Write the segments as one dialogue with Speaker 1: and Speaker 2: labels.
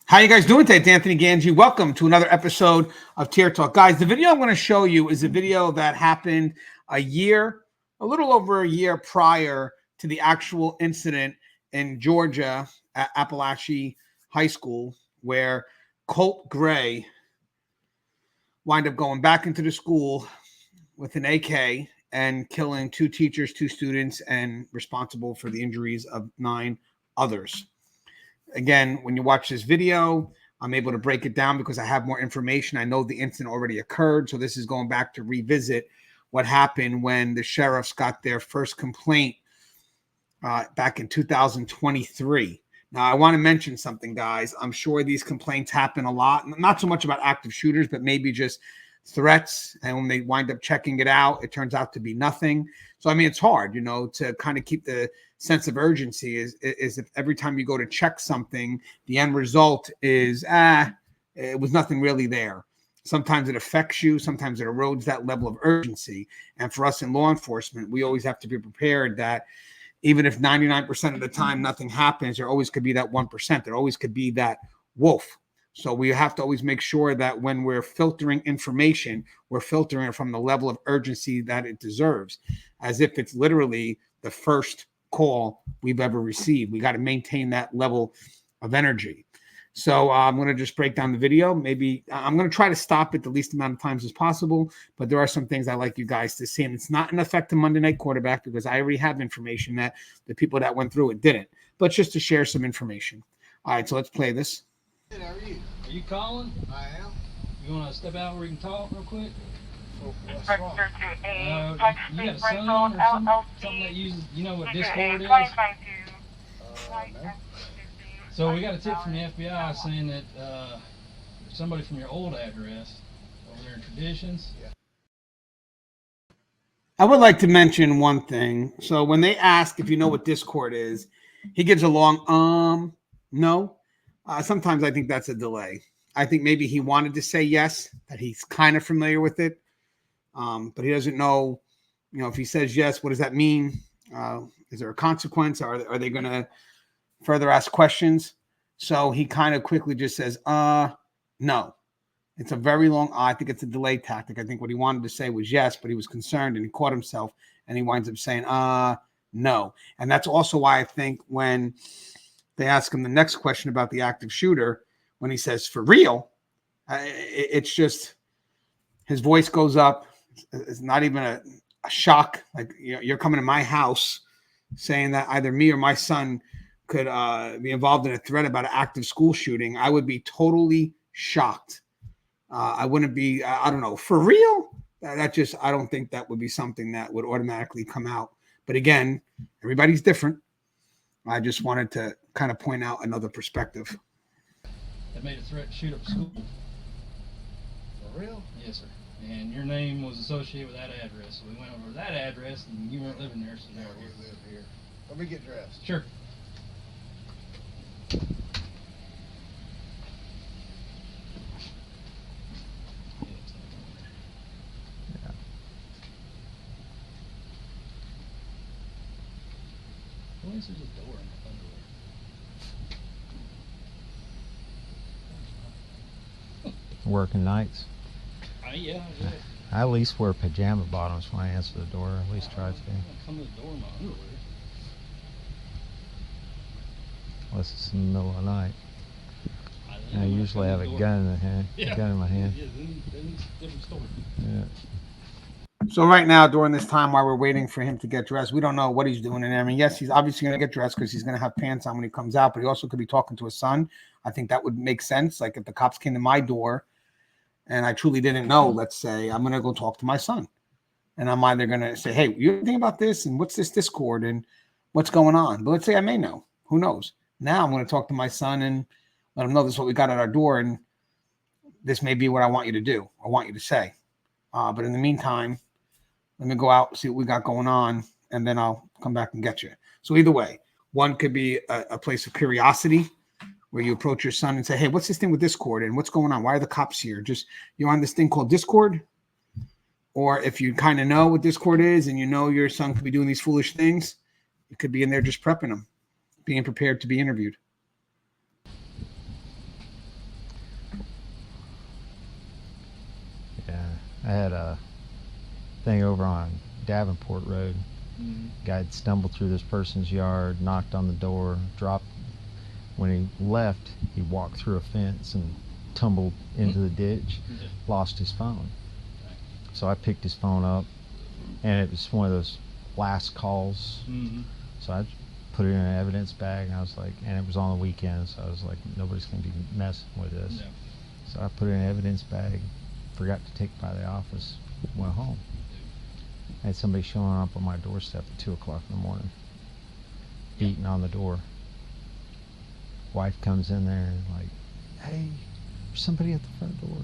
Speaker 1: How you guys doing today? It's Anthony Ganji. Welcome to another episode of Tier Talk. Guys, the video I'm going to show you is a video that happened a little over a year prior to the actual incident in Georgia at Appalachian High School, where Colt Gray wind up going back into the school with an AK and killing 2 teachers, 2 students, and responsible for the injuries of 9 others. Again, when you watch this video, I'm able to break it down because I have more information. I know the incident already occurred. So this is going back to revisit what happened when the sheriffs got their first complaint back in 2023. Now, I want to mention something, guys. I'm sure these complaints happen a lot, not so much about active shooters, but maybe just threats. And when they wind up checking it out, it turns out to be nothing. So, I mean, it's hard, to kind of keep the sense of urgency is if every time you go to check something, the end result is, it was nothing really there. Sometimes it affects you. Sometimes it erodes that level of urgency. And for us in law enforcement, we always have to be prepared that even if 99% of the time nothing happens, there always could be that 1%. There always could be that wolf. So we have to always make sure that when we're filtering information, we're filtering it from the level of urgency that it deserves, as if it's literally the first call we've ever received. We got to maintain that level of energy. So I'm going to just break down the video. Maybe I'm going to try to stop it the least amount of times as possible, but there are some things I'd like you guys to see. And it's not an effect to Monday Night Quarterback because I already have information that the people that went through it didn't, but just to share some information. All right, so let's play this.
Speaker 2: Hey, how are you?
Speaker 3: Are you Colin?
Speaker 2: I am.
Speaker 3: You want to step out where we can talk real quick?
Speaker 2: What's wrong?
Speaker 3: You got a son or something that uses, what Discord is?
Speaker 2: No.
Speaker 3: So we got a tip from the FBI saying that somebody from your old address over there in Traditions.
Speaker 2: Yeah.
Speaker 1: I would like to mention one thing. So when they ask if you know what Discord is, he gives a long, no. Sometimes I think that's a delay. I think maybe he wanted to say yes, that he's kind of familiar with it. But he doesn't know, if he says yes, what does that mean? Is there a consequence? Are they going to further ask questions? So he kind of quickly just says, no. It's a very long, I think it's a delay tactic. I think what he wanted to say was yes, but he was concerned and he caught himself and he winds up saying, no. And that's also why I think when they ask him the next question about the active shooter, when he says, for real, it's just his voice goes up. It's not even a shock. Like, you're coming to my house saying that either me or my son could be involved in a threat about an active school shooting. I would be totally shocked. I wouldn't be, I don't know, for real? I don't think that would be something that would automatically come out. But again, everybody's different. I just wanted to kind of point out another perspective.
Speaker 3: That made a threat to shoot up school.
Speaker 2: For real?
Speaker 3: Yes, sir. And your name was associated with that address. So we went over to that address and you weren't living there, so
Speaker 2: No,
Speaker 3: now
Speaker 2: we
Speaker 3: we're
Speaker 2: live here. Let me get dressed.
Speaker 3: Sure. Why is there a door in the underwear?
Speaker 4: Working nights.
Speaker 3: Yeah.
Speaker 4: I at least wear pajama bottoms when I answer the door. At least try to.
Speaker 3: Come to the door in my underwear.
Speaker 4: Unless it's in the middle of the night. And I usually have a gun in the hand.
Speaker 3: Yeah.
Speaker 4: A gun in my hand.
Speaker 3: Yeah, then different story.
Speaker 4: Yeah.
Speaker 1: So right now, during this time while we're waiting for him to get dressed, we don't know what he's doing in there. I mean, yes, he's obviously going to get dressed because he's going to have pants on when he comes out, but he also could be talking to his son. I think that would make sense. Like if the cops came to my door and I truly didn't know, let's say, I'm going to go talk to my son. And I'm either going to say, hey, you think about this? And what's this Discord? And what's going on? But let's say I may know. Who knows? Now I'm going to talk to my son and let him know this is what we got at our door. And this may be what I want you to do. I want you to say. But in the meantime, let me go out, see what we got going on, and then I'll come back and get you. So either way, one could be a place of curiosity where you approach your son and say, hey, what's this thing with Discord and what's going on? Why are the cops here? Just you're on this thing called Discord? Or if you kind of know what Discord is and you know your son could be doing these foolish things, you could be in there just prepping him, being prepared to be interviewed.
Speaker 4: I had a thing over on Davenport Road.
Speaker 3: Mm-hmm.
Speaker 4: Guy had stumbled through this person's yard, knocked on the door, dropped. When he left, he walked through a fence and tumbled into the ditch, lost his phone. So I picked his phone up, and it was one of those last calls.
Speaker 3: Mm-hmm.
Speaker 4: So I put it in an evidence bag, and I was like, and it was on the weekend, so I was like, nobody's going to be messing with this.
Speaker 3: Yeah.
Speaker 4: So I put it in an evidence bag, forgot to take it by the office, went home. I had somebody showing up on my doorstep at 2 o'clock in the morning, beating on the door. Wife comes in there and like, hey, there's somebody at the front door.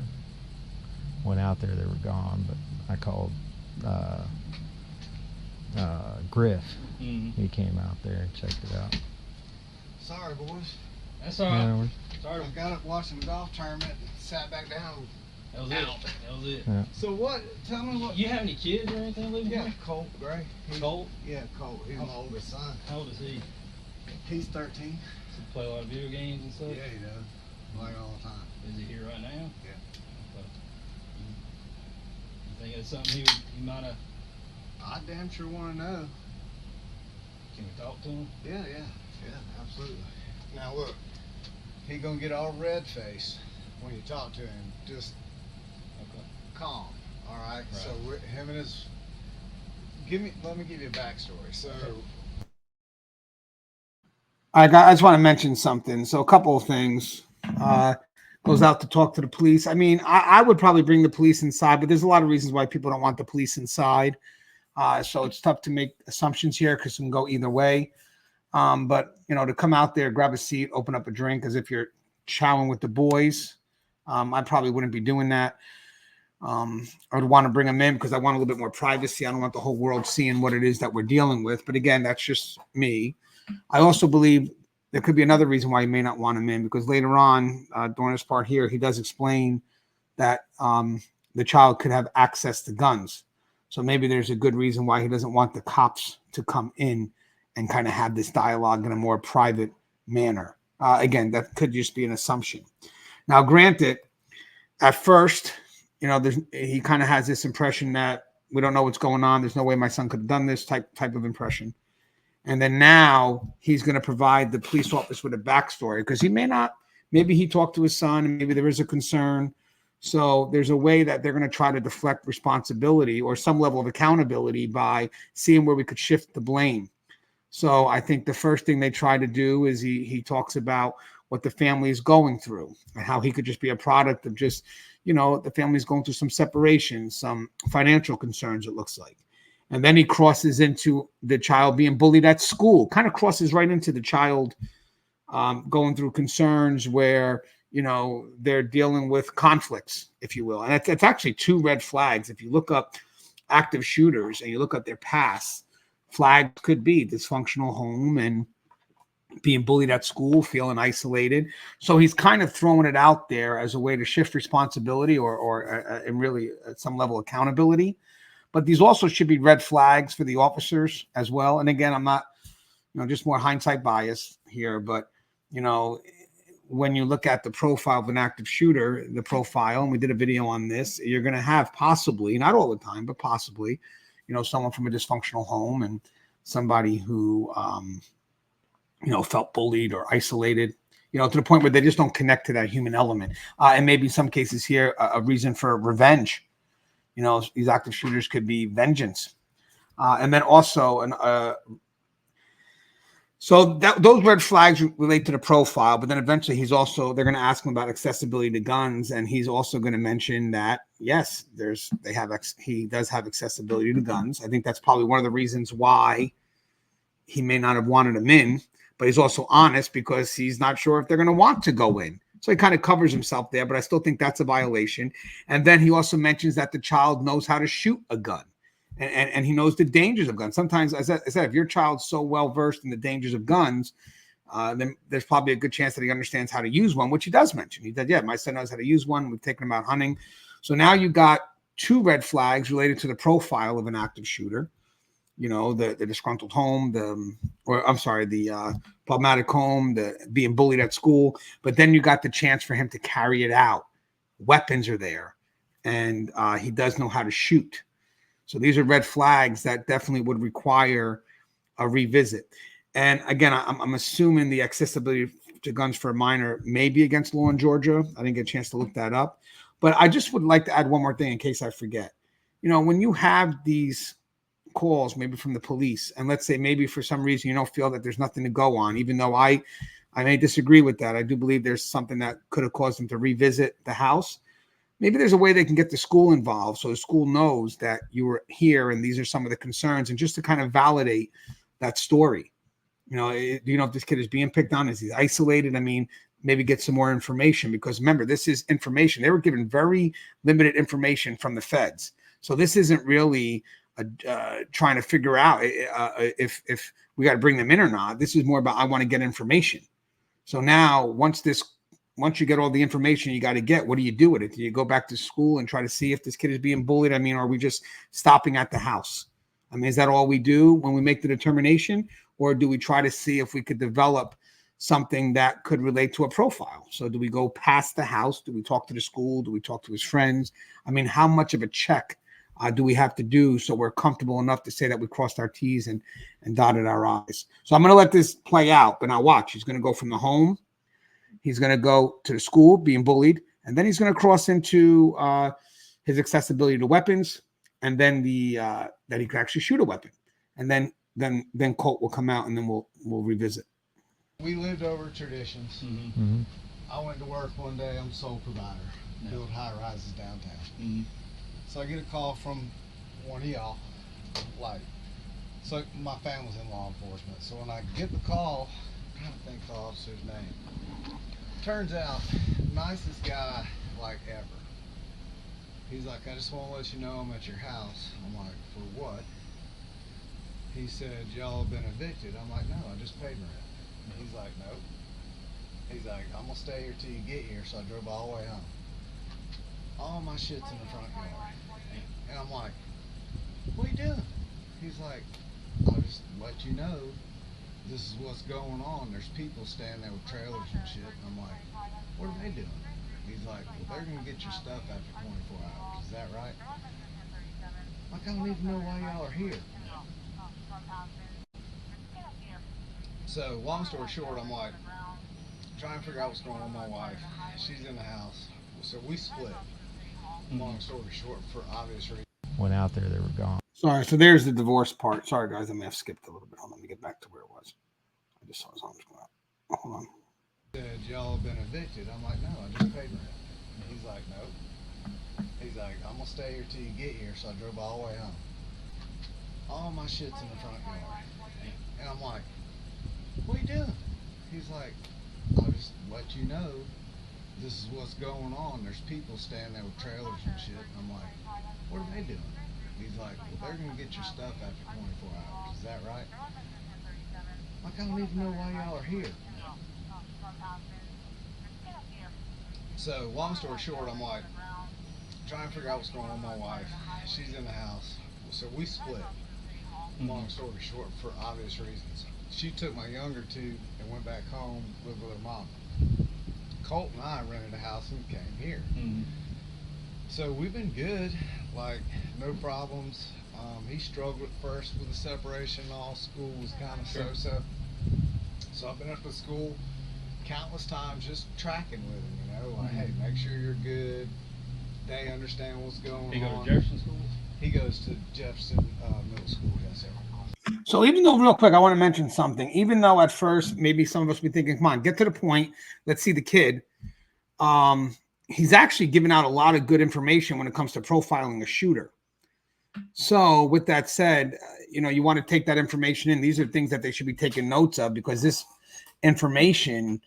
Speaker 4: Went out there, they were gone, but I called Griff.
Speaker 3: Mm-hmm.
Speaker 4: He came out there and checked it out.
Speaker 2: Sorry, boys.
Speaker 3: That's all right.
Speaker 4: Yeah,
Speaker 3: Sorry.
Speaker 2: I got up watching the golf tournament and sat back down.
Speaker 3: That was it. That was it.
Speaker 4: yeah.
Speaker 2: So what? Tell me what.
Speaker 3: You have any kids or anything living
Speaker 2: Yeah,
Speaker 3: here?
Speaker 2: Colt, Gray.
Speaker 3: Colt?
Speaker 2: Yeah, Colt. He's my oldest son.
Speaker 3: How old is he?
Speaker 2: He's 13.
Speaker 3: Does he play a lot of video games and stuff?
Speaker 2: Yeah, he does. Like all the time.
Speaker 3: Is he here right now?
Speaker 2: Yeah.
Speaker 3: Okay. You think it's something he might have?
Speaker 2: I damn sure want to know.
Speaker 3: Can we talk to him?
Speaker 2: Yeah, absolutely. Now look, he gonna get all red face when you talk to him. Just
Speaker 3: Okay.
Speaker 2: calm. All right.
Speaker 3: Right.
Speaker 2: So him and his. Let me give you a backstory. So.
Speaker 1: I just want to mention something. So a couple of things. Goes out to talk to the police. I mean, I would probably bring the police inside, but there's a lot of reasons why people don't want the police inside. So it's tough to make assumptions here because it can go either way. But, you know, to come out there, grab a seat, open up a drink as if you're chowing with the boys, I probably wouldn't be doing that. I would want to bring them in because I want a little bit more privacy. I don't want the whole world seeing what it is that we're dealing with. But again, that's just me. I also believe there could be another reason why you may not want him in, because later on, during this part here, he does explain that the child could have access to guns. So maybe there's a good reason why he doesn't want the cops to come in and kind of have this dialogue in a more private manner. Again, that could just be an assumption. Now, granted, at first, you know, he kind of has this impression that we don't know what's going on. There's no way my son could have done this type of impression. And then now he's going to provide the police officer with a backstory because he may not, maybe he talked to his son and maybe there is a concern. So there's a way that they're going to try to deflect responsibility or some level of accountability by seeing where we could shift the blame. So I think the first thing they try to do is he talks about what the family is going through and how he could just be a product of just, you know, the family's going through some separation, some financial concerns, it looks like. And then he crosses into the child being bullied at school, kind of crosses right into the child going through concerns where, you know, they're dealing with conflicts, if you will. And it's actually two red flags. If you look up active shooters and you look up their past, flags could be dysfunctional home and being bullied at school, feeling isolated. So he's kind of throwing it out there as a way to shift responsibility or and really some level of accountability. But these also should be red flags for the officers as well. And again, I'm not, you know, just more hindsight bias here, but, you know, when you look at the profile of an active shooter, the profile, and we did a video on this, you're going to have possibly, not all the time, but possibly, you know, someone from a dysfunctional home and somebody who, you know, felt bullied or isolated, you know, to the point where they just don't connect to that human element. And maybe in some cases here, a reason for revenge. You know, these active shooters could be vengeance. And then also, those red flags relate to the profile, but then eventually they're going to ask him about accessibility to guns. And he's also going to mention that, yes, he does have accessibility to guns. I think that's probably one of the reasons why he may not have wanted him in, but he's also honest because he's not sure if they're going to want to go in. So he kind of covers himself there, but I still think that's a violation. And then he also mentions that the child knows how to shoot a gun and he knows the dangers of guns. Sometimes, as I said, if your child's so well-versed in the dangers of guns, then there's probably a good chance that he understands how to use one, which he does mention. He said, yeah, my son knows how to use one. We've taken him out hunting. So now you got two red flags related to the profile of an active shooter. You know, the disgruntled home, the problematic home, the being bullied at school. But then you got the chance for him to carry it out. Weapons are there. and he does know how to shoot. So these are red flags that definitely would require a revisit. And again, I'm assuming the accessibility to guns for a minor may be against law in Georgia. I didn't get a chance to look that up. But I just would like to add one more thing in case I forget. You know, when you have these calls, maybe from the police, and let's say maybe for some reason you don't feel that there's nothing to go on, even though I may disagree with that. I do believe there's something that could have caused them to revisit the house. Maybe there's a way they can get the school involved so the school knows that you were here and these are some of the concerns, and just to kind of validate that story. You know, do you know if this kid is being picked on? Is he isolated? I mean, maybe get some more information, because remember, this is information. They were given very limited information from the feds. So this isn't really trying to figure out if we got to bring them in or not. This is more about, I want to get information. So now once you get all the information you got to get, what do you do with it? Do you go back to school and try to see if this kid is being bullied? I mean, are we just stopping at the house? I mean, is that all we do when we make the determination? Or do we try to see if we could develop something that could relate to a profile? So do we go past the house? Do we talk to the school? Do we talk to his friends? I mean, how much of a check do we have to do so we're comfortable enough to say that we crossed our T's and dotted our I's? So I'm going to let this play out, but now watch. He's going to go from the home. He's going to go to the school being bullied, and then he's going to cross into his accessibility to weapons, and then that he could actually shoot a weapon. And then Colt will come out, and then we'll revisit.
Speaker 2: We lived over traditions.
Speaker 3: Mm-hmm.
Speaker 4: Mm-hmm.
Speaker 2: I went to work one day. I'm sole provider. Build high rises downtown.
Speaker 3: Mm-hmm.
Speaker 2: So I get a call from one of y'all. So my family's in law enforcement. So when I get the call, I'm trying to think the officer's name. Turns out, nicest guy like ever. He's like, I just want to let you know I'm at your house. I'm like, for what? He said, y'all have been evicted. I'm like, no, I just paid rent. He's like, no. He's like, I'm gonna stay here till you get here. So I drove all the way home. All my shit's in the front yard. And I'm like, what are you doing? He's like, I'll just let you know this is what's going on. There's people standing there with trailers and shit. And I'm like, what are they doing? He's like, well, they're gonna get your stuff after 24 hours. Is that right? Like, I don't even know why y'all are here. So, long story short, I'm like, trying to figure out what's going on with my wife. She's in the house. So we split. Long story short, for obvious reasons.
Speaker 4: Went out there, they were gone.
Speaker 1: Sorry, so there's the divorce part. Sorry, guys, I may have skipped a little bit. Hold on, let me get back to where it was. I just saw his arms go out. Hold on.
Speaker 2: Said, y'all have been evicted. I'm like, no, I just paid rent. He's like, no. He's like, I'm gonna stay here till you get here. So I drove all the way home. All my shit's in the front yard. And I'm like, what are you doing? He's like, I'll just let you know this is what's going on. There's people standing there with trailers and shit. And I'm like, what are they doing? He's like, well, they're gonna get your stuff after 24 hours. Is that right? Like, I don't even know why y'all are here. So, long story short, I'm like, trying to figure out what's going on with my wife. She's in the house. So we split. Long story short, for obvious reasons. She took my younger two and went back home, lived with her mom. Colt and I rented a house and came here.
Speaker 3: Mm-hmm.
Speaker 2: So we've been good, like no problems. He struggled at first with the separation. All school was kind of so-so. So I've been up at school countless times just tracking with him, you know, like, hey, make sure you're good. They understand what's going on.
Speaker 3: He go to Jefferson schools?
Speaker 2: He goes to Jefferson Middle School, yes, sir.
Speaker 1: So even though, real quick, I want to mention something. Even though at first maybe some of us be thinking, come on, get to the point. Let's see the kid. He's actually given out a lot of good information when it comes to profiling a shooter. So with that said, you know, you want to take that information in. These are things that they should be taking notes of, because this information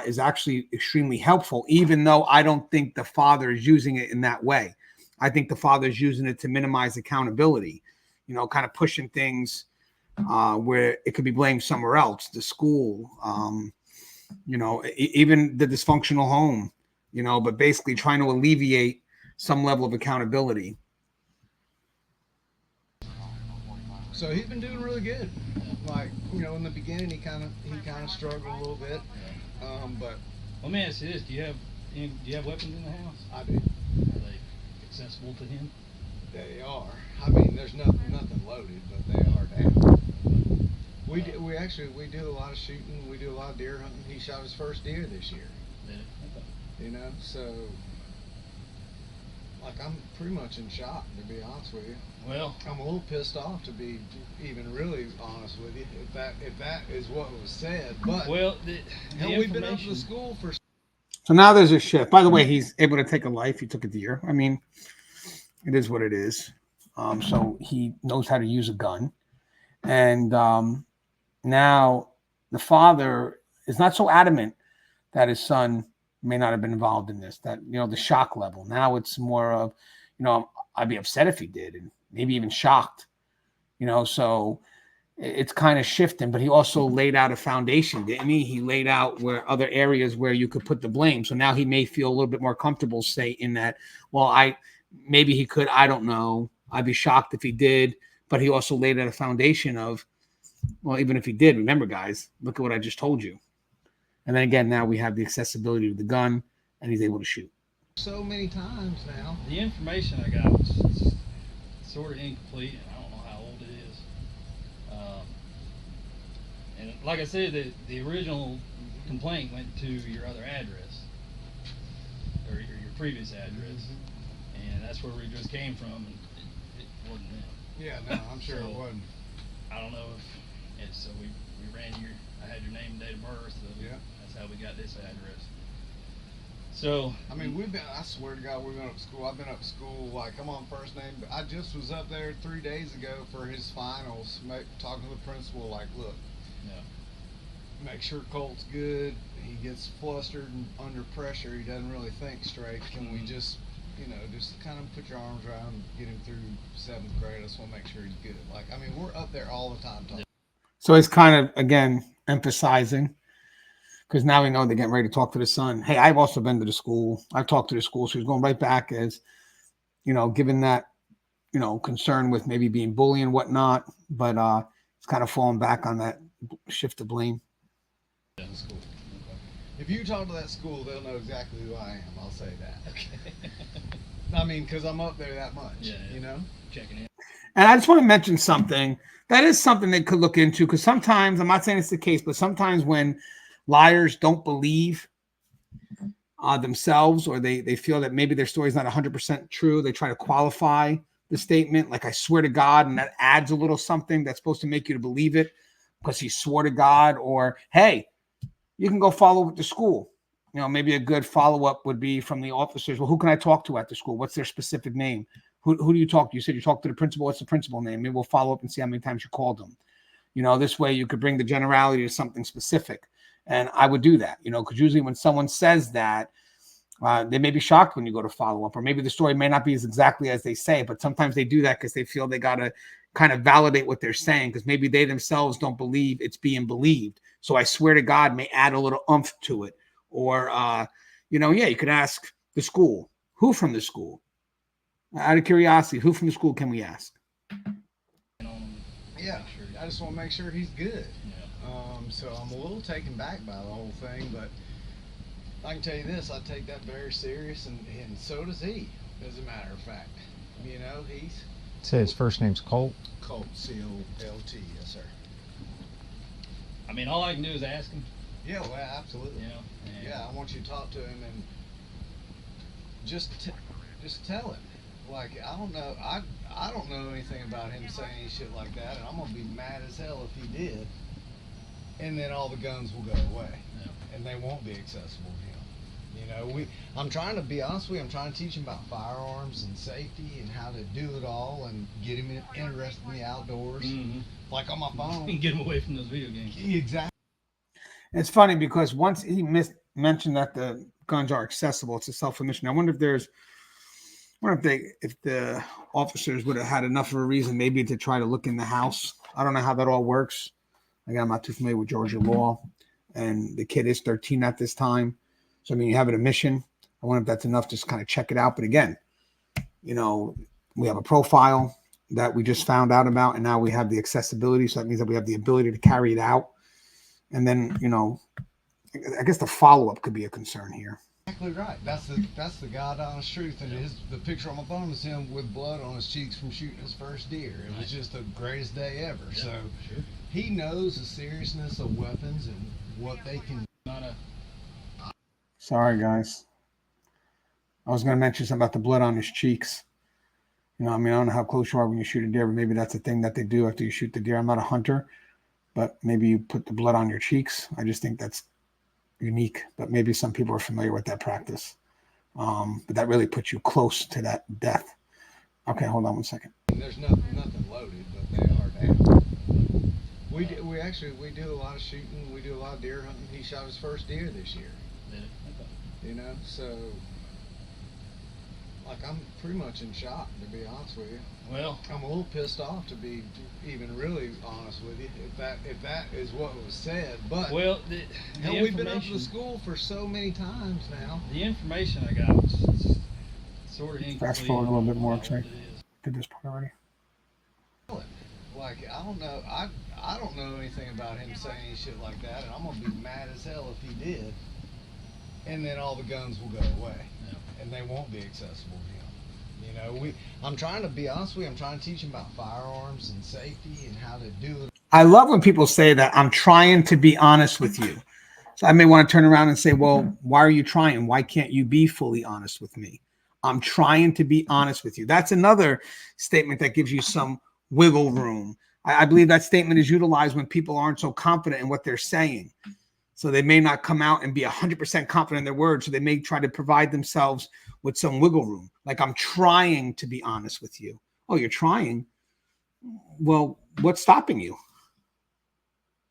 Speaker 1: is actually extremely helpful, even though I don't think the father is using it in that way. I think the father is using it to minimize accountability, you know, kind of pushing things where it could be blamed somewhere else, the school, you know, even the dysfunctional home, you know, but basically trying to alleviate some level of accountability.
Speaker 2: So he's been doing really good. Like, you know, in the beginning he kind of struggled a little bit, but
Speaker 3: Let me ask you this: Do you have weapons in the house?
Speaker 2: I do.
Speaker 3: Are they accessible to him?
Speaker 2: They are. I mean, there's nothing loaded, but they are down. We do a lot of shooting. We do a lot of deer hunting. He shot his first deer this year.
Speaker 3: Did it? Okay.
Speaker 2: You know, so like I'm pretty much in shock, to be honest with you.
Speaker 3: Well,
Speaker 2: I'm a little pissed off, to be even really honest with you, if that is what was said. But
Speaker 3: well, the
Speaker 2: hell, we've been up to
Speaker 3: information.
Speaker 2: the school for.
Speaker 1: So now there's a shift. By the way, he's able to take a life. He took a deer. I mean, it is what it is. So he knows how to use a gun. And now the father is not so adamant that his son may not have been involved in this, that, you know, the shock level. Now it's more of, you know, I'd be upset if he did, and maybe even shocked, you know, so it's kind of shifting. But he also laid out a foundation, didn't he? He laid out where other areas where you could put the blame. So now he may feel a little bit more comfortable, say, in that, well, maybe he could, I don't know. I'd be shocked if he did. But he also laid out a foundation of, well, even if he did, remember, guys, look at what I just told you. And then again, now we have the accessibility of the gun, and he's able to shoot.
Speaker 2: So many times now.
Speaker 3: The information I got was sort of incomplete, and I don't know how old it is. And like I said, the original complaint went to your other address, or your previous address, and that's where we just came from, and it wasn't them.
Speaker 2: Yeah, no, I'm sure
Speaker 3: So,
Speaker 2: it wasn't.
Speaker 3: I don't know if it's, so we ran I had your name and date of birth, so
Speaker 2: Yeah.
Speaker 3: that's how we got this address. So
Speaker 2: I mean, I swear to God, we've been up to school. I've been up to school, like, I'm on first name. But I just was up there 3 days ago for his finals, talking to the principal, like, look,
Speaker 3: yeah.
Speaker 2: make sure Colt's good. He gets flustered and under pressure. He doesn't really think straight. Can we just, you know, just kind of put your arms around him, get him through 7th grade? I just want to make sure he's good. Like, I mean, we're up there all the time talking.
Speaker 1: So it's kind of, again, emphasizing, because now we know they're getting ready to talk to the son. Hey, I've also been to the school. I've talked to the school. So he's going right back as, you know, given that, you know, concern with maybe being bullied and whatnot. But it's kind of falling back on that shift of blame.
Speaker 3: Yeah, school. Okay.
Speaker 2: If you talk to that school, they'll know exactly who I am. I'll say that.
Speaker 3: Okay.
Speaker 2: I mean, because I'm up there that much,
Speaker 3: Yeah.
Speaker 2: you know?
Speaker 3: Checking in.
Speaker 1: And I just want to mention something. That is something they could look into, because sometimes, I'm not saying it's the case, but sometimes when liars don't believe themselves, or they feel that maybe their story is not 100% true, they try to qualify the statement, like, I swear to God, and that adds a little something that's supposed to make you to believe it because he swore to God. Or, hey, you can go follow with the school. You know, maybe a good follow-up would be from the officers. Well, who can I talk to at the school? What's their specific name? Who do you talk to? You said you talked to the principal. What's the principal name? Maybe we'll follow up and see how many times you called them. You know, this way you could bring the generality to something specific. And I would do that, you know, because usually when someone says that, they may be shocked when you go to follow up, or maybe the story may not be as exactly as they say, but sometimes they do that because they feel they got to kind of validate what they're saying, because maybe they themselves don't believe it's being believed. So I swear to God may add a little oomph to it. Or, you know, yeah, you could ask the school. Who from the school? Out of curiosity, who from the school can we ask?
Speaker 2: Yeah, I just want to make sure he's good.
Speaker 3: Yeah.
Speaker 2: So I'm a little taken back by the whole thing, but I can tell you this, I take that very serious, and so does he, as a matter of fact. You know, he's...
Speaker 4: Say his first name's Colt.
Speaker 2: Colt, C-O-L-T, yes, sir.
Speaker 3: I mean, all I can do is ask him.
Speaker 2: Yeah, well, absolutely.
Speaker 3: You know.
Speaker 2: Yeah, I want you to talk to him and just tell him. Like, I don't know anything about him saying any shit like that, and I'm gonna be mad as hell if he did. And then all the guns will go away, and they won't be accessible to him. You know, I'm trying to be honest with you. I'm trying to teach him about firearms and safety and how to do it all, and get him interested in the outdoors.
Speaker 3: Mm-hmm.
Speaker 2: Like on my phone.
Speaker 3: Get him away from those video games.
Speaker 2: Exactly.
Speaker 1: It's funny because once he mentioned that the guns are accessible, it's a self-admission. I wonder if the officers would have had enough of a reason maybe to try to look in the house. I don't know how that all works. Again, I'm not too familiar with Georgia law, and the kid is 13 at this time. So, I mean, you have an admission. I wonder if that's enough to just kind of check it out. But again, you know, we have a profile that we just found out about, and now we have the accessibility. So that means that we have the ability to carry it out. And then, you know, I guess the follow-up could be a concern here.
Speaker 2: exactly right. That's the God honest truth. And the picture on my phone is him with blood on his cheeks from shooting his first deer. It was just the greatest day ever.
Speaker 3: Yeah,
Speaker 2: So
Speaker 3: sure.
Speaker 2: he knows the seriousness of weapons and what they can.
Speaker 1: Sorry, guys. I was going to mention something about the blood on his cheeks. You know, I mean, I don't know how close you are when you shoot a deer, but maybe that's a thing that they do after you shoot the deer. I'm not a hunter, but maybe you put the blood on your cheeks. I just think that's unique, but maybe some people are familiar with that practice. But that really puts you close to that death. Okay, hold on one second.
Speaker 2: There's nothing loaded, but they are down. We do a lot of shooting. We do a lot of deer hunting. He shot his first deer this year.
Speaker 3: Yeah. Okay.
Speaker 2: You know, so like I'm pretty much in shock, to be honest with you.
Speaker 3: Well,
Speaker 2: I'm a little pissed off, to be even really honest with you, if that is what was said. But
Speaker 3: well,
Speaker 2: hell, we've been up to the school for so many times now.
Speaker 3: The information I got was sort of incomplete.
Speaker 1: Fast forward a little bit more.
Speaker 3: on what
Speaker 1: Sorry.
Speaker 3: it is.
Speaker 1: Did this part already?
Speaker 2: Like I don't know, I don't know anything about him saying any shit like that, and I'm gonna be mad as hell if he did. And then all the guns will go away, and they won't be accessible to him. You know, I'm trying to be honest with you. I'm trying to teach him about firearms and safety and how to do it.
Speaker 1: I love when people say that. I'm trying to be honest with you. So I may want to turn around and say, well, why are you trying? Why can't you be fully honest with me? I'm trying to be honest with you. That's another statement that gives you some wiggle room. I believe that statement is utilized when people aren't so confident in what they're saying. So they may not come out and be 100% confident in their words. So they may try to provide themselves with some wiggle room. Like, I'm trying to be honest with you. Oh, you're trying? Well, what's stopping you?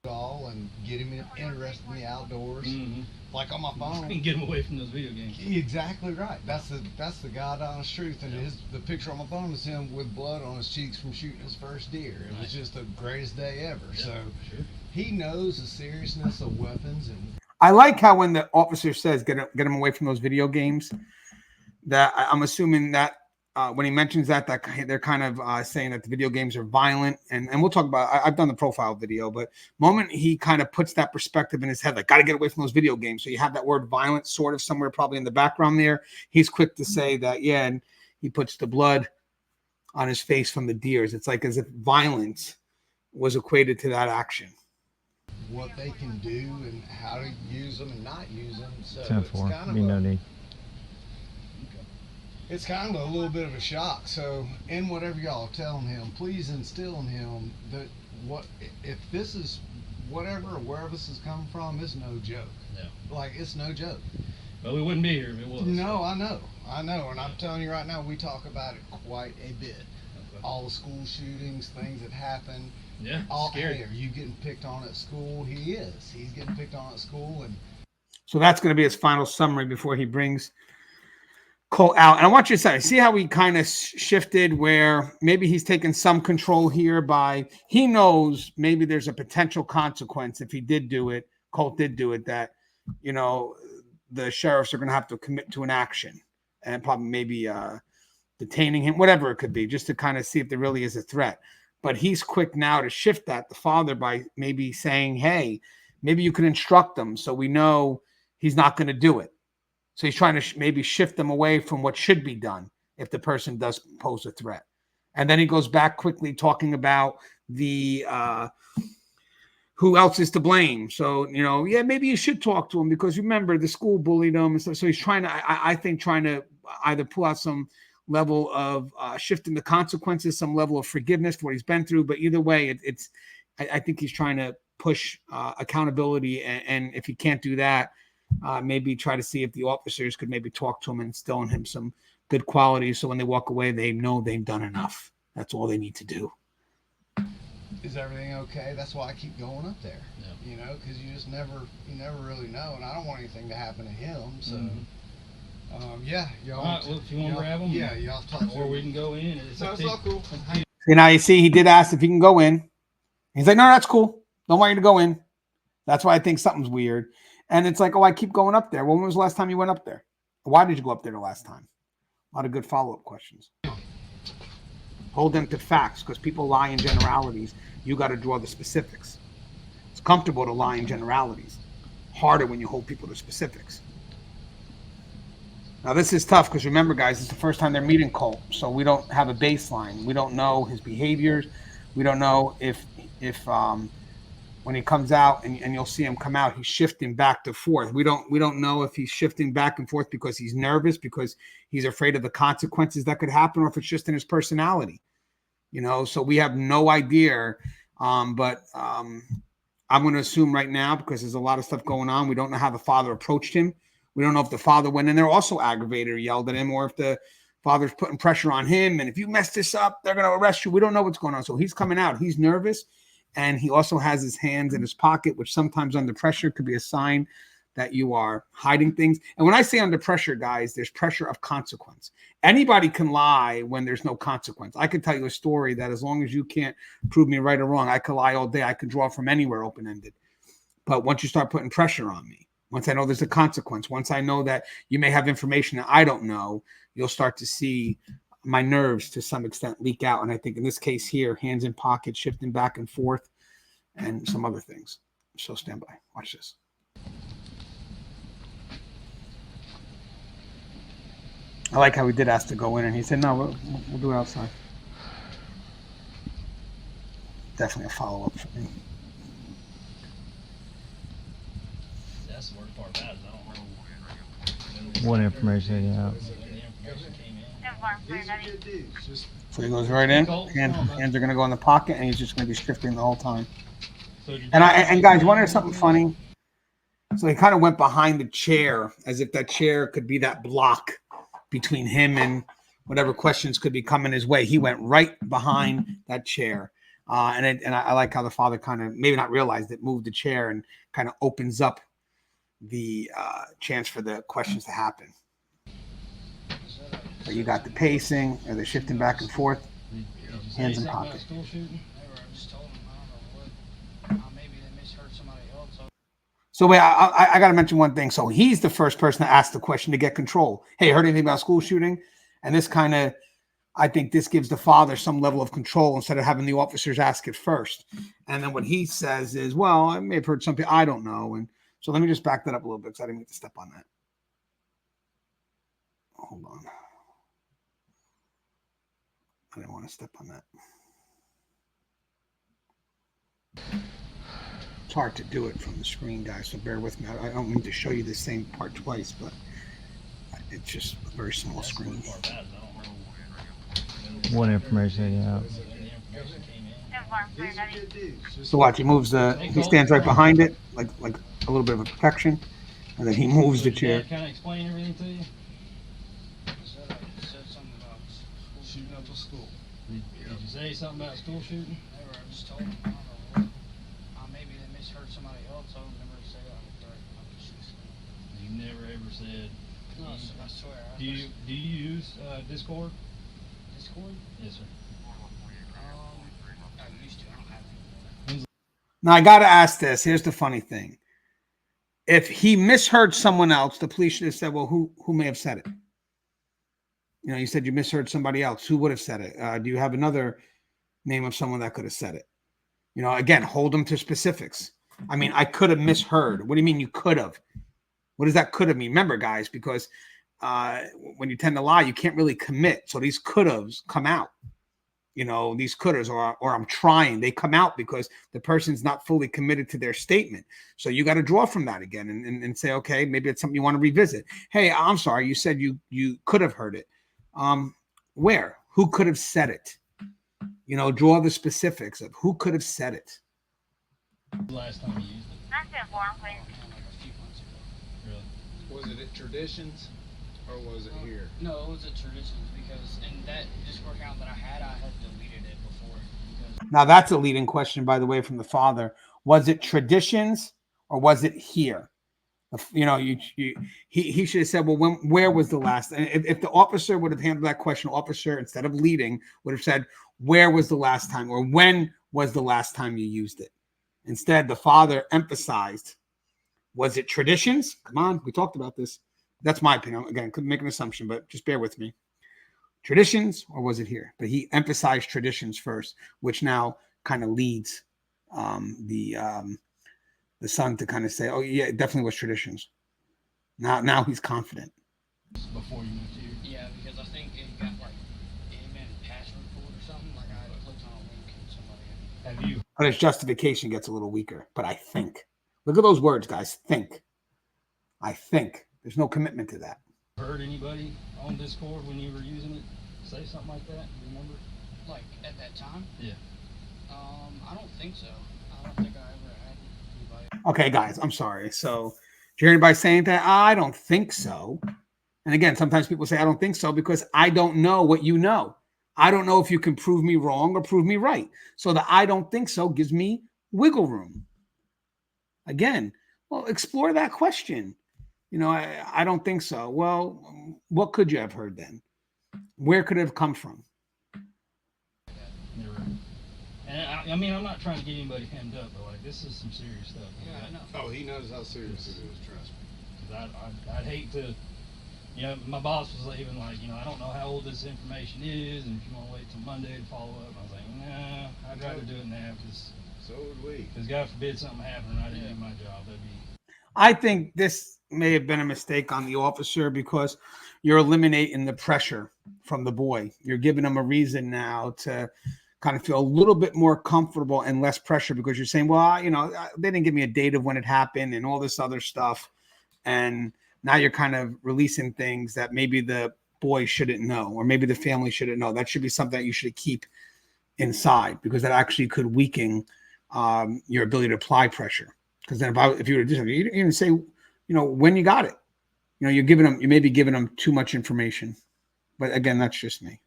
Speaker 2: All and get him interested in the outdoors.
Speaker 3: Mm-hmm.
Speaker 2: Like on my phone.
Speaker 3: And get him away from those video games.
Speaker 2: Exactly right. That's the God honest truth. And the picture on my phone is him with blood on his cheeks from shooting his first deer. It was just the greatest day ever.
Speaker 3: Yeah,
Speaker 2: So
Speaker 3: sure.
Speaker 2: he knows the seriousness of weapons. And
Speaker 1: I like how when the officer says get him away from those video games, that I'm assuming that when he mentions that they're kind of saying that the video games are violent, and we'll talk about. I've done the profile video, but moment he kind of puts that perspective in his head, like, got to get away from those video games. So you have that word violent sort of somewhere probably in the background there. He's quick to say that, yeah, and he puts the blood on his face from the deers. It's like as if violence was equated to that action.
Speaker 2: what they can do and how to use them and not use them. So
Speaker 4: 10-4. No need.
Speaker 2: It's kind of a little bit of a shock. So, in whatever y'all are telling him, please instill in him that if this is whatever or wherever this is coming from, it's no joke.
Speaker 3: Yeah.
Speaker 2: Like, it's no joke.
Speaker 3: But we wouldn't be here if it was.
Speaker 2: No, I know, and I'm telling you right now, we talk about it quite a bit.
Speaker 3: Okay.
Speaker 2: All the school shootings, things that happen.
Speaker 3: Yeah.
Speaker 2: Hey, are you getting picked on at school? He is. He's getting picked on at school, and
Speaker 1: so that's going to be his final summary before he brings Colt out. And I want you to see how he kind of shifted where maybe he's taken some control here by, he knows maybe there's a potential consequence if he did do it, Colt did do it, that, you know, the sheriffs are going to have to commit to an action and probably maybe detaining him, whatever it could be, just to kind of see if there really is a threat. But he's quick now to shift that, the father, by maybe saying, hey, maybe you can instruct them so we know he's not going to do it. So he's trying to maybe shift them away from what should be done if the person does pose a threat. And then he goes back quickly talking about the who else is to blame. So, you know, yeah, maybe you should talk to him because remember the school bullied him and stuff. So he's trying to, I think, trying to either pull out some level of shifting the consequences, some level of forgiveness for what he's been through. But either way, I think he's trying to push accountability. And if he can't do that, maybe try to see if the officers could maybe talk to him and instill in him some good qualities. So when they walk away, they know they've done enough. That's all they need to do.
Speaker 2: is everything okay? That's why I keep going up there.
Speaker 3: Yeah.
Speaker 2: You know, because you never really know, and I don't want anything to happen to him. So, yeah, y'all.
Speaker 3: All right, well, if you want to grab them,
Speaker 2: yeah, y'all talk.
Speaker 3: or we can go in. It's
Speaker 2: So
Speaker 3: up
Speaker 2: it's
Speaker 3: to
Speaker 2: all cool.
Speaker 1: You know, you see, he did ask if he can go in. He's like, no, that's cool. Don't want you to go in. That's why I think something's weird. And it's like, oh, I keep going up there. Well, when was the last time you went up there? Why did you go up there the last time? A lot of good follow-up questions. Hold them to facts because people lie in generalities. You got to draw the specifics. It's comfortable to lie in generalities. Harder when you hold people to specifics. Now this is tough because remember, guys, it's the first time they're meeting Colt, so we don't have a baseline. We don't know his behaviors. We don't know if when he comes out and you'll see him come out, he's shifting back to forth. We don't know if he's shifting back and forth because he's nervous, because he's afraid of the consequences that could happen, or if it's just in his personality. So we have no idea. But I'm going to assume right now, because there's a lot of stuff going on, we don't know how the father approached him. We don't know if the father went in there also aggravated or yelled at him, or if the father's putting pressure on him. And if you mess this up, they're going to arrest you. We don't know what's going on. So he's coming out. He's nervous. And he also has his hands in his pocket, which sometimes under pressure could be a sign that you are hiding things. And when I say under pressure, guys, there's pressure of consequence. Anybody can lie when there's no consequence. I could tell you a story that as long as you can't prove me right or wrong, I could lie all day. I could draw from anywhere open-ended. But once you start putting pressure on me, once I know there's a consequence, once I know that you may have information that I don't know, you'll start to see my nerves to some extent leak out. And I think in this case here, hands in pocket, shifting back and forth, and some other things. So stand by. Watch this. I like how he did ask to go in, and he said, no, we'll do it outside. Definitely a follow-up for me.
Speaker 3: That's the worst part about it. I don't know.
Speaker 4: What information? Yeah.
Speaker 2: These are good dudes. Just
Speaker 1: So he goes right in. Hands are going to go in the pocket, and he's just going to be shifting the whole time.
Speaker 3: So
Speaker 1: And guys, you want to hear something funny? So he kind of went behind the chair, as if that chair could be that block between him and whatever questions could be coming his way. He went right behind that chair. And I like how the father kind of, maybe not realized it, moved the chair and kind of opens up the chance for the questions to happen. So you got the pacing, or they're shifting back and forth, hands in pocket.
Speaker 3: School shooting?
Speaker 1: So wait, I got to mention one thing. So he's the first person to ask the question to get control. Hey, heard anything about school shooting? And this kind of, I think this gives the father some level of control instead of having the officers ask it first. And then what he says is, well, I may have heard something, I don't know. And so let me just back that up a little bit because I didn't mean to step on that. Hold on. I didn't want to step on that. It's hard to do it from the screen, guys, so bear with me. I don't mean to show you the same part twice, but it's just a very small screen.
Speaker 4: What information? Yeah.
Speaker 2: these are good dudes. Just
Speaker 1: So watch, he stands right behind it, like a little bit of a protection, and then he moves the chair.
Speaker 3: Kind of explain everything to you.
Speaker 5: Said something about
Speaker 2: shooting up a school.
Speaker 3: Did you say something about school shooting?
Speaker 5: They were just told them, I don't know what. Maybe they misheard somebody else. I would never say that with threat.
Speaker 3: You never ever said.
Speaker 5: No, I swear.
Speaker 3: Do you use Discord?
Speaker 5: Discord?
Speaker 3: Yes, sir.
Speaker 5: I used to. I don't have it.
Speaker 1: Now I got to ask this. Here's the funny thing: if he misheard someone else, the police should have said, "Well, who may have said it?" You said you misheard somebody else. Who would have said it? Do you have another name of someone that could have said it? Again, hold them to specifics. I mean, I could have misheard. What do you mean you could have? What does that could have mean? Remember, guys, because when you tend to lie, you can't really commit. So these could haves come out. These could haves, or I'm trying, they come out because the person's not fully committed to their statement. So you got to draw from that again and say, okay, maybe it's something you want to revisit. Hey, I'm sorry, you said you could have heard it. Where? Who could have said it? Draw the specifics of who could have said it.
Speaker 3: Last time you used it.
Speaker 5: Like a few months ago.
Speaker 3: Really?
Speaker 2: Was it at Traditions or was it here?
Speaker 5: No, it was a Traditions because in that Discord account that I had deleted it before. Because
Speaker 1: Now that's a leading question, by the way, from the father. Was it Traditions or was it here? He should have said, well, where was the last? And if the officer would have handled that question, officer, instead of leading, would have said, where was the last time, or when was the last time you used it? Instead, the father emphasized, was it Traditions? Come on, we talked about this. That's my opinion. Again, couldn't make an assumption, but just bear with me. Traditions, or was it here? But he emphasized Traditions first, which now kind of leads the son to kind of say, oh yeah, it definitely was Traditions. Now he's confident.
Speaker 3: before you moved here.
Speaker 5: Yeah, because I think it got like amen password report or something. Like I clicked on a link and somebody.
Speaker 3: Have you
Speaker 1: But his justification gets a little weaker. But I think. Look at those words, guys. Think. I think. There's no commitment to that.
Speaker 3: heard anybody on Discord when you were using it say something like that? You remember?
Speaker 5: Like at that time?
Speaker 3: Yeah.
Speaker 5: I don't think so. I don't think I ever had anybody.
Speaker 1: Okay, guys, I'm sorry. So, did you hear anybody saying that? I don't think so. And again, sometimes people say, I don't think so because I don't know what you know. I don't know if you can prove me wrong or prove me right. So, the I don't think so gives me wiggle room. Again, well, explore that question. I don't think so. Well, what could you have heard then? Where could it have come from?
Speaker 3: You're right. And I mean, I'm not trying to get anybody hemmed up, but like this is some serious stuff.
Speaker 5: Yeah, I know.
Speaker 2: Oh, he knows how serious it is. Trust me.
Speaker 3: 'Cause I'd hate to, my boss was even like, I don't know how old this information is, and if you want to wait till Monday to follow up, and I was like, nah, I'd rather do it now because
Speaker 2: So would we.
Speaker 3: God forbid something happened and I didn't do my job. That'd be.
Speaker 1: I think this may have been a mistake on the officer because you're eliminating the pressure from the boy. You're giving him a reason now to kind of feel a little bit more comfortable and less pressure because you're saying, well, they didn't give me a date of when it happened and all this other stuff. And now you're kind of releasing things that maybe the boy shouldn't know, or maybe the family shouldn't know. That should be something that you should keep inside because that actually could weaken your ability to apply pressure. Because then if you were to do something, you didn't even say, when you got it. You may be giving them too much information. But again, that's just me.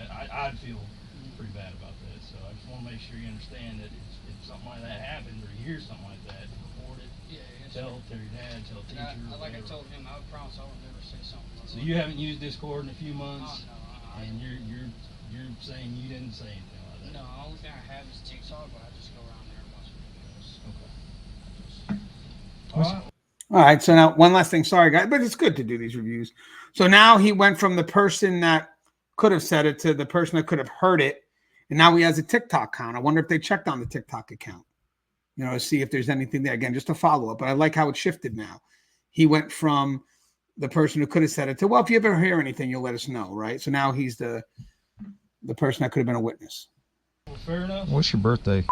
Speaker 3: I'd feel pretty bad about that. So I just want to make sure you understand that if something like that happens or you hear something like that, report it.
Speaker 5: Yeah,
Speaker 3: Tell your dad, tell
Speaker 5: And
Speaker 3: teacher.
Speaker 5: like I told him, I would promise I would never say something.
Speaker 3: So you haven't used Discord in a few months,
Speaker 5: Oh, no,
Speaker 3: and you're saying you didn't say anything like that.
Speaker 5: No, the only thing I have is TikTok, but I just go around there and watch videos.
Speaker 3: Okay. All right.
Speaker 1: All right. So now one last thing. Sorry, guys, but it's good to do these reviews. So now he went from the person that could have said it to the person that could have heard it. And now he has a TikTok account. I wonder if they checked on the TikTok account, to see if there's anything there. Again, just a follow up. But I like how it shifted now. He went from the person who could have said it to, well, if you ever hear anything, you'll let us know. Right. So now he's the person that could have been a witness.
Speaker 3: Well, fair enough.
Speaker 4: What's your birthday?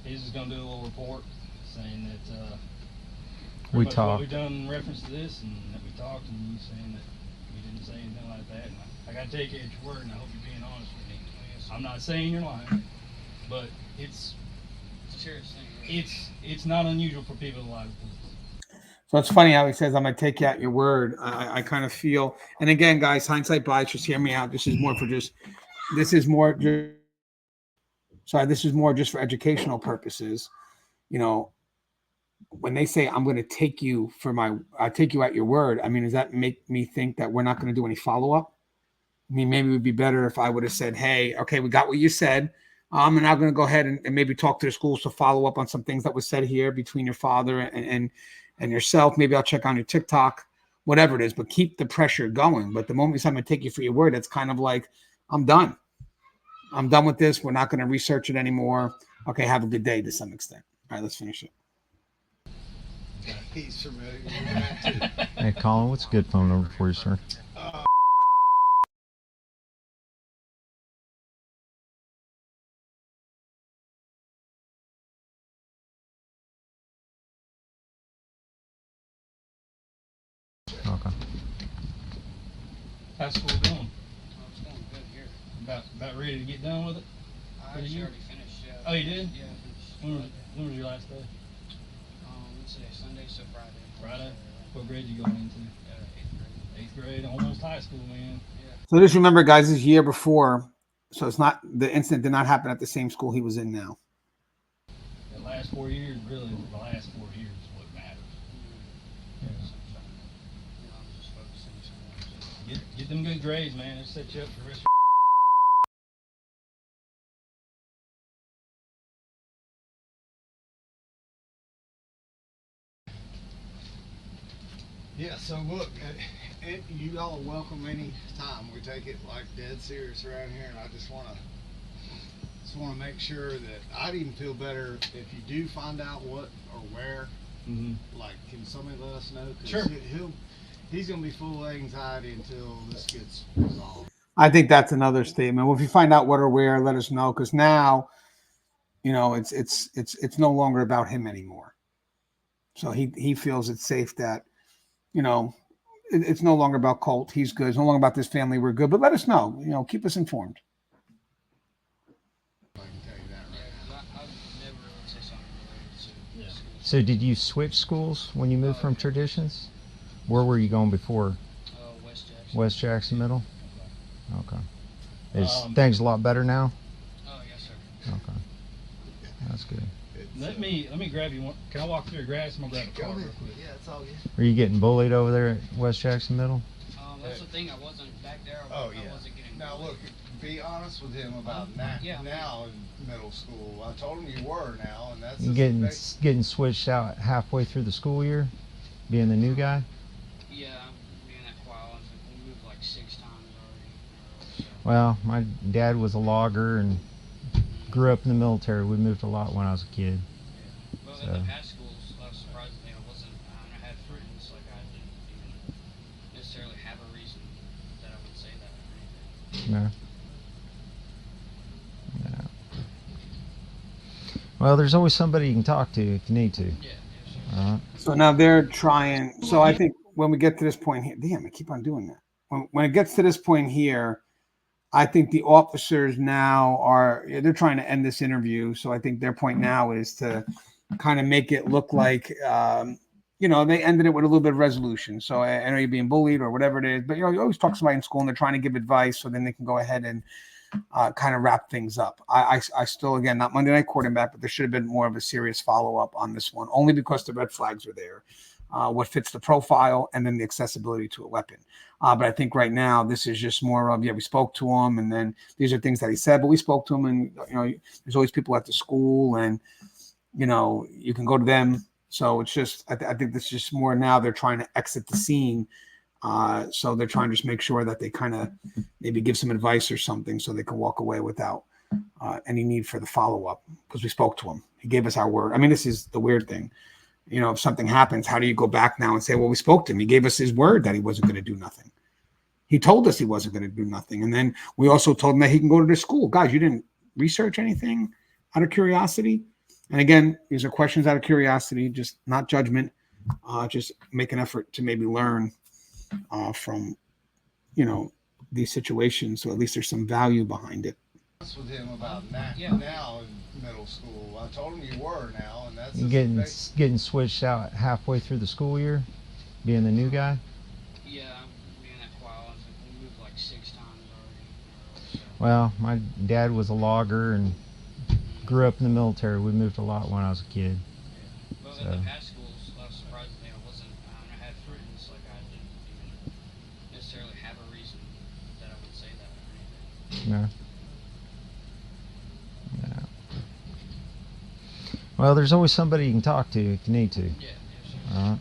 Speaker 3: He's just gonna do a little report saying that
Speaker 4: We
Speaker 3: what
Speaker 4: talked.
Speaker 3: we've done in reference to this, and that we talked, and you saying that you didn't say anything like that. And I gotta take you at your word, and I hope you're being honest with me. I'm not saying you're lying, but it's
Speaker 5: It's a serious thing. Really.
Speaker 3: it's not unusual for people to lie to police.
Speaker 1: So it's funny how he says, I'm going to take you at your word. I kind of feel, and again, guys, hindsight bias, just hear me out. This is more just for educational purposes. When they say, I'm going to take you take you at your word. I mean, does that make me think that we're not going to do any follow-up? I mean, maybe it would be better if I would have said, hey, okay, we got what you said. I'm now going to go ahead and maybe talk to the schools to follow up on some things that was said here between your father and yourself. Maybe I'll check on your TikTok, whatever it is, but keep the pressure going. But the moment you say I'm going to take you for your word, it's kind of like, I'm done. I'm done with this. We're not going to research it anymore. Okay, have a good day to some extent. All right, let's finish it.
Speaker 2: He's familiar with that too.
Speaker 4: Hey, Colin, what's a good phone number for you, sir? Okay.
Speaker 3: How's school going?
Speaker 5: Oh, it's going good here.
Speaker 3: About ready to get done with it?
Speaker 5: I
Speaker 3: For the
Speaker 5: actually
Speaker 3: year?
Speaker 5: already finished. Yeah.
Speaker 3: Oh, you did?
Speaker 5: Yeah, I finished.
Speaker 3: When was your last day?
Speaker 5: What's today? Sunday, so Friday.
Speaker 3: Friday. What grade you going into?
Speaker 5: 8th grade.
Speaker 3: 8th grade, almost high school, man.
Speaker 1: So just remember, guys, this year before. So it's not, the incident did not happen at the same school he was in now.
Speaker 3: The last 4 years, really, the last 4 years is what matters.
Speaker 5: So, I'm just focusing somewhere.
Speaker 3: Get them good grades, man. It'll set you up for the rest of
Speaker 2: Yeah, so look, you all are welcome any time. We take it like dead serious around here, and I just want want to make sure that I'd even feel better if you do find out what or where. Like, can somebody let us know? 'Cause
Speaker 3: Sure.
Speaker 2: he's going to be full of anxiety until this gets resolved.
Speaker 1: I think that's another statement. Well, if you find out what or where, let us know, because now, you know, it's no longer about him anymore. So he feels it's safe that, you know, it's no longer about Colt. He's good. It's no longer about this family. We're good. But let us know. You know, keep us informed.
Speaker 2: I can tell you that right now.
Speaker 5: I've never really said something related to school.
Speaker 4: So did you switch schools when you moved from Traditions? Where were you going before?
Speaker 5: West Jackson.
Speaker 4: West Jackson Middle? Okay. Is
Speaker 3: Um,
Speaker 4: things a lot better now?
Speaker 5: Oh, yes, sir.
Speaker 4: Okay. That's good.
Speaker 3: Let me grab you one. Can I walk through the grass? I'm gonna grab a card real quick.
Speaker 2: Yeah, it's all good.
Speaker 4: Are you getting bullied over there at West Jackson Middle?
Speaker 5: That's the thing. I wasn't back there.
Speaker 2: Oh,
Speaker 5: I
Speaker 2: yeah.
Speaker 5: wasn't getting.
Speaker 2: Now,
Speaker 5: bullied.
Speaker 2: look, be honest with him about
Speaker 5: Yeah.
Speaker 2: now in middle school. I told him you were now, and that's
Speaker 4: You getting switched out halfway through the school year, being the new guy?
Speaker 5: Yeah, I'm being that while. I think we moved like 6 times already. So.
Speaker 4: Well, my dad was a logger and grew up in the military. We moved a lot when I was a kid.
Speaker 5: Well,
Speaker 4: So.
Speaker 5: in the past schools, surprisingly, I had friends, like I didn't even necessarily have a reason that I would say that or anything.
Speaker 4: No. No. Well, there's always somebody you can talk to if you need to.
Speaker 5: Yeah,
Speaker 1: So now they're trying. So I think when we get to this point here, damn, I keep on doing that. When it gets to this point here, I think the officers now they're trying to end this interview. So I think their point now is to kind of make it look like, you know, they ended it with a little bit of resolution. So I know you're being bullied or whatever it is, but, you know, you always talk to somebody in school and they're trying to give advice so then they can go ahead and kind of wrap things up. I still, again, not Monday night quarterback, but there should have been more of a serious follow-up on this one, only because the red flags are there. What fits the profile, and then the accessibility to a weapon. But I think right now this is just more of, we spoke to him, and then these are things that he said, but we spoke to him, and, you know, there's always people at the school, and, you know, you can go to them. So it's just, I think this is just more now they're trying to exit the scene. So they're trying to just make sure that they kind of maybe give some advice or something so they can walk away without any need for the follow-up, because we spoke to him. He gave us our word. I mean, this is the weird thing. You know, if something happens, how do you go back now and say, well, we spoke to him. He gave us his word that he wasn't going to do nothing. He told us he wasn't going to do nothing. And then we also told him that he can go to the school. Guys, you didn't research anything out of curiosity? And again, these are questions out of curiosity, just not judgment. Just make an effort to maybe learn from, you know, these situations. So at least there's some value behind it.
Speaker 2: With him about now in middle school. I told him you were now, and that's
Speaker 4: You getting switched out halfway through the school year, being the new guy?
Speaker 5: Yeah, I'm being that while. I think we moved like 6 times already. So.
Speaker 4: Well, my dad was a logger and grew up in the military. We moved a lot when I was a kid.
Speaker 5: Well,
Speaker 4: So.
Speaker 5: in the past schools, surprisingly, I had friends, like I didn't even necessarily have a reason that I would say that or anything.
Speaker 4: No. No. Well, there's always somebody you can talk to if you need to.
Speaker 5: Yeah,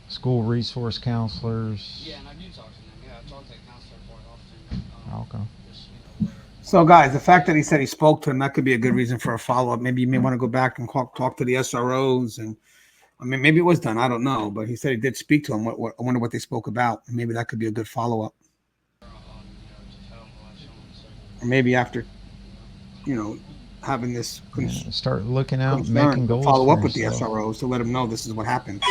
Speaker 4: School resource counselors.
Speaker 5: Yeah, and I do talk to them. Yeah, I talk to the counselor quite often.
Speaker 4: Okay.
Speaker 5: Just, you know,
Speaker 1: So, guys, the fact that he said he spoke to him, that could be a good reason for a follow-up. Maybe you may want to go back and talk to the SROs. And, I mean, maybe it was done. I don't know. But he said he did speak to him. I wonder what they spoke about. And maybe that could be a good follow-up.
Speaker 5: just how much
Speaker 1: Or maybe after, you know, having this
Speaker 4: Yeah, start looking out,
Speaker 1: concern,
Speaker 4: making goals.
Speaker 1: follow
Speaker 4: for
Speaker 1: up with the
Speaker 4: himself.
Speaker 1: SROs to let them know this is what happened.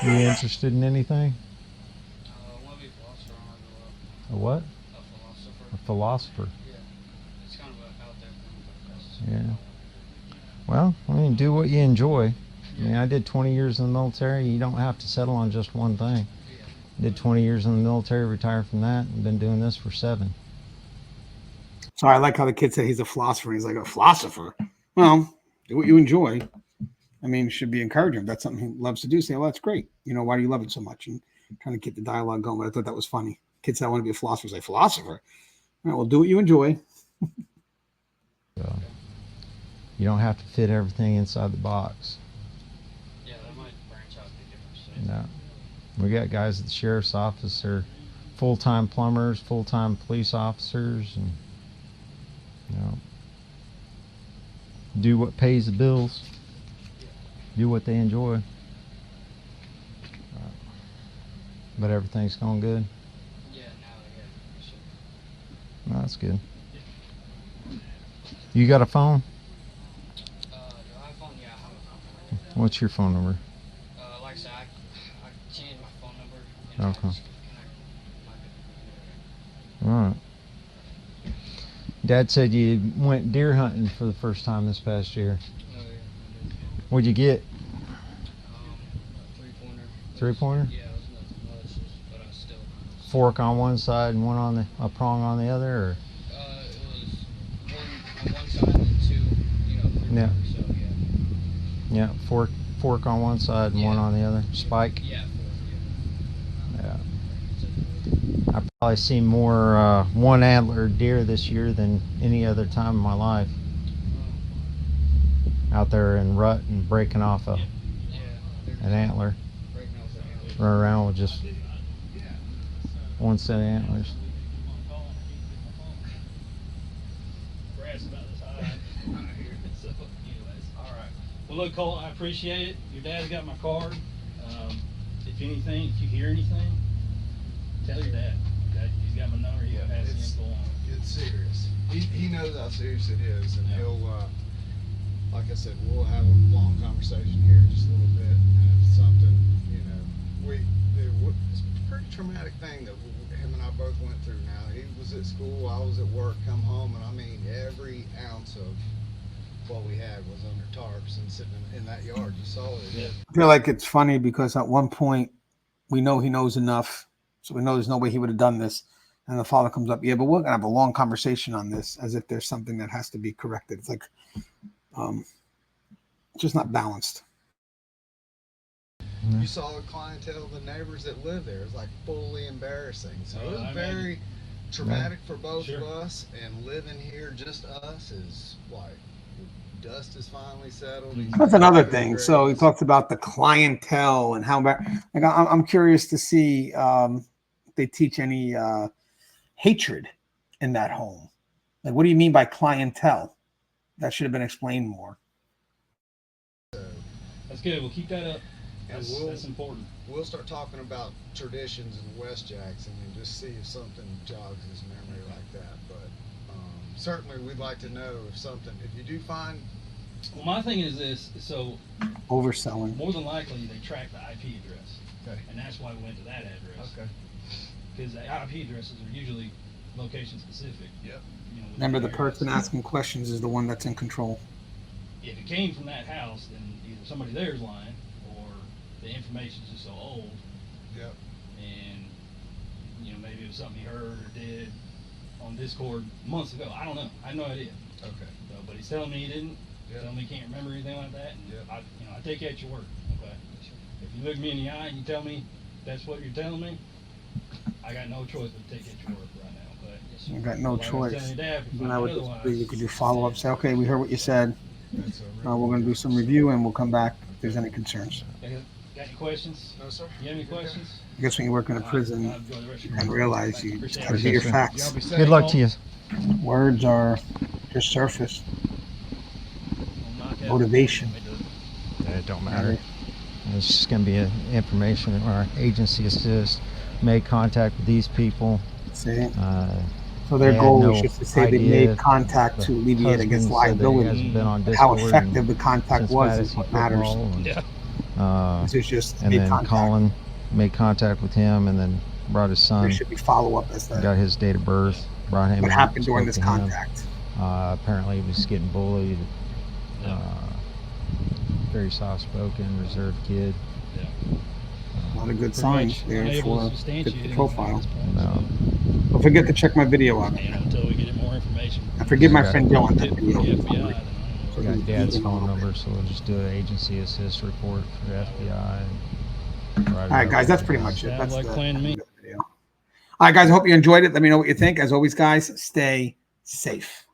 Speaker 4: You interested in anything?
Speaker 5: I want to be a philosopher when I grow up.
Speaker 4: A what?
Speaker 5: A philosopher.
Speaker 4: A philosopher.
Speaker 5: Yeah. It's kind of out there thing, but
Speaker 4: Yeah. Well, I mean, do what you enjoy. I mean, I did 20 years in the military. You don't have to settle on just one thing. Did 20 years in the military, retired from that, and been doing this for 7.
Speaker 1: So I like how the kid said he's a philosopher. He's like, a philosopher? Well, do what you enjoy. I mean, should be encouraging. If that's something he loves to do, say, well, that's great. You know, why do you love it so much? And trying to keep the dialogue going. But I thought that was funny. Kids say, I want to be a philosopher. Say, philosopher? All right, well, do what you enjoy.
Speaker 4: So you don't have to fit everything inside the box.
Speaker 5: yeah, that might branch out to different stuff.
Speaker 4: No. We got guys at the sheriff's office that are full-time plumbers, full-time police officers, and, you know, do what pays the bills, do what they enjoy. But everything's going good.
Speaker 5: Yeah, for sure.
Speaker 4: No, that's good. You got a phone?
Speaker 5: Do I have a phone? Yeah, I have a phone.
Speaker 4: What's your phone number?
Speaker 5: Like I said, I changed my phone number and I
Speaker 4: Okay.
Speaker 5: just connect my
Speaker 4: All right. Dad said you went deer hunting for the first time this past year.
Speaker 5: Oh, yeah.
Speaker 4: What'd you get?
Speaker 5: Three-pointer.
Speaker 4: 3-pointer?
Speaker 5: Yeah, it was nothing much, but I still.
Speaker 4: Fork on one side and one on a prong on the other, or?
Speaker 5: It was one on one side and two,
Speaker 4: Yeah.
Speaker 5: three-pointers, so yeah.
Speaker 4: Yeah, fork on one side and one
Speaker 5: Yeah.
Speaker 4: on the other. Spike.
Speaker 5: Yeah,
Speaker 4: Yeah. I've probably seen more one antler deer this year than any other time in my life. Out there in rut and breaking off
Speaker 5: yeah.
Speaker 4: an antler.
Speaker 5: Breaking off the handle.
Speaker 4: Run around with just one set of antlers.
Speaker 3: Grass about this high. So, anyways, all right. Well, look, Colt, I appreciate it. Your dad's got my card. If anything, if you hear anything, tell your dad. Okay? He's got my number. He can pass the info on.
Speaker 2: It's serious. He knows how serious it is, and he'll, like I said, we'll have a long conversation here in just a little bit. And if something, it's a pretty traumatic thing that him and I both went through. Now he was at school, I was at work, come home, and I mean every ounce of what we had was under tarps and sitting in that yard. You saw it.
Speaker 3: Yeah.
Speaker 1: I feel like it's funny because at one point we know he knows enough, so we know there's no way he would have done this. And the father comes up, yeah, but we're gonna have a long conversation on this, as if there's something that has to be corrected. It's like, it's just not balanced.
Speaker 2: You saw the clientele, the neighbors that live there. It's like fully embarrassing. So it was
Speaker 3: I
Speaker 2: very traumatic for both
Speaker 3: Sure.
Speaker 2: of us. And living here, just us, is like dust is finally settled.
Speaker 1: That's another thing. So he talks about the clientele and how bad. Like, I'm curious to see if they teach any hatred in that home. Like, what do you mean by clientele? That should have been explained more.
Speaker 3: That's good. We'll keep that up.
Speaker 2: And
Speaker 3: That's important.
Speaker 2: We'll start talking about traditions in West Jackson and just see if something jogs his memory like that. But certainly we'd like to know if you do find.
Speaker 3: Well, my thing is this. So
Speaker 1: Overselling.
Speaker 3: more than likely they track the IP address.
Speaker 2: Okay.
Speaker 3: And that's why we went to that address.
Speaker 2: Okay.
Speaker 3: Because the IP addresses are usually location specific.
Speaker 2: Yep.
Speaker 1: Remember, the person asking questions is the one that's in control.
Speaker 3: If it came from that house, then either somebody there is lying, or the information's just so old.
Speaker 2: Yep.
Speaker 3: And maybe it was something he heard or did on Discord months ago. I don't know. I have no idea.
Speaker 2: Okay.
Speaker 3: So, but he's telling me he didn't.
Speaker 2: Yep.
Speaker 3: Telling me he can't remember anything like that. And
Speaker 2: Yep.
Speaker 3: I take you at your word. Okay. If you look me in the eye and you tell me that's what you're telling me, I got no choice but to take you at your word right now. Okay.
Speaker 1: You got no
Speaker 3: Like I was
Speaker 1: choice.
Speaker 3: telling your dad, if you
Speaker 1: Then
Speaker 3: find
Speaker 1: I would
Speaker 3: out
Speaker 1: just
Speaker 3: otherwise,
Speaker 1: you could do follow up. Say, okay, we heard what you said.
Speaker 2: That's
Speaker 1: We're going to do some review and we'll come back if there's any concerns.
Speaker 3: Got any questions?
Speaker 2: No, sir.
Speaker 3: You have any questions?
Speaker 1: I guess when you work in a prison,
Speaker 3: I'll go the rest of
Speaker 1: you
Speaker 3: your
Speaker 1: kind of
Speaker 3: day.
Speaker 1: realize you
Speaker 3: Appreciate
Speaker 1: got to
Speaker 3: it.
Speaker 1: do your
Speaker 4: Y'all
Speaker 1: facts.
Speaker 2: be safe.
Speaker 4: Good luck to you.
Speaker 1: Words are just surface.
Speaker 3: I'll knock out-
Speaker 1: Motivation.
Speaker 4: It don't matter. It's just going to be information. Our agency assist made contact with these people.
Speaker 1: See?
Speaker 4: Uh,
Speaker 1: So their
Speaker 4: they had
Speaker 1: goal
Speaker 4: no
Speaker 1: was just to say they
Speaker 4: idea.
Speaker 1: made contact to alleviate against
Speaker 4: Husband said that he
Speaker 1: liability.
Speaker 4: hasn't been on
Speaker 1: But how
Speaker 4: Discord
Speaker 1: effective
Speaker 4: and
Speaker 1: the contact
Speaker 4: since
Speaker 1: was is
Speaker 4: fantasy
Speaker 1: what matters.
Speaker 4: football and,
Speaker 3: Yeah.
Speaker 1: This is just
Speaker 4: and
Speaker 1: made
Speaker 4: then
Speaker 1: contact.
Speaker 4: Colin made contact with him and then brought his son,
Speaker 1: There should be follow up as
Speaker 4: got
Speaker 1: that.
Speaker 4: his date of birth, brought him
Speaker 1: What
Speaker 4: in,
Speaker 1: happened during
Speaker 4: spoke
Speaker 1: this
Speaker 4: to him.
Speaker 1: contact?
Speaker 4: Apparently he was getting bullied. Very soft-spoken, reserved kid.
Speaker 1: A lot of good
Speaker 3: Pretty
Speaker 1: signs
Speaker 3: much
Speaker 1: there
Speaker 3: unable
Speaker 1: for
Speaker 3: to
Speaker 1: fit
Speaker 3: substantiate
Speaker 1: the
Speaker 3: anything
Speaker 1: profile.
Speaker 3: at this point,
Speaker 4: No.
Speaker 1: Don't forget to check my video out.
Speaker 3: until we get more information.
Speaker 1: I forgive my
Speaker 4: Okay.
Speaker 1: friend Joe on that
Speaker 3: Get from
Speaker 1: video.
Speaker 3: the FBI, then I don't know
Speaker 1: So
Speaker 3: where-
Speaker 4: Got Dad's
Speaker 1: Even a
Speaker 4: phone
Speaker 1: little
Speaker 4: number, so we'll just do an agency assist report for FBI. And
Speaker 1: All right, guys, that's pretty much it.
Speaker 3: Sounds
Speaker 1: That's
Speaker 3: like
Speaker 1: the
Speaker 3: plan to me.
Speaker 1: video. All right, guys, I hope you enjoyed it. Let me know what you think. As always, guys, stay safe.